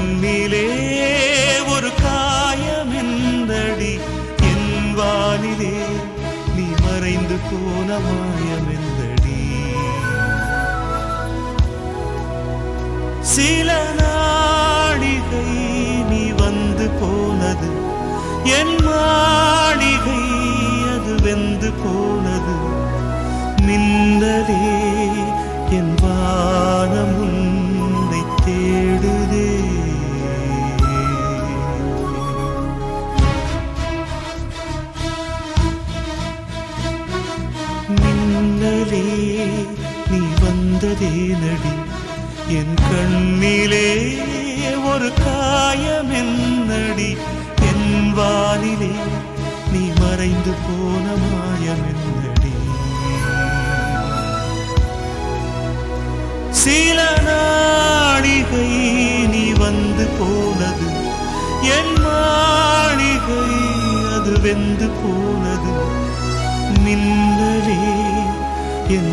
கண்ணிலே ஒரு காயமெந்தடி என் வானிலே நீ மறைந்து போன மாயமெந்தடி சில நாடிகை நீ வந்து போனது என் மாளிகை அது வெந்து போனது மின்னலே என் வானம் உன்னை தேடுதே மின்னலே நீ வந்ததே நடி என் கண்ணிலே ஒரு காயமென்னடி என் வானிலே நீ மறைந்து போன மாயமென்னடி சில நாளிகை நீ வந்து போனது என் மாளிகை அது வெந்து போனது மின்னலே என்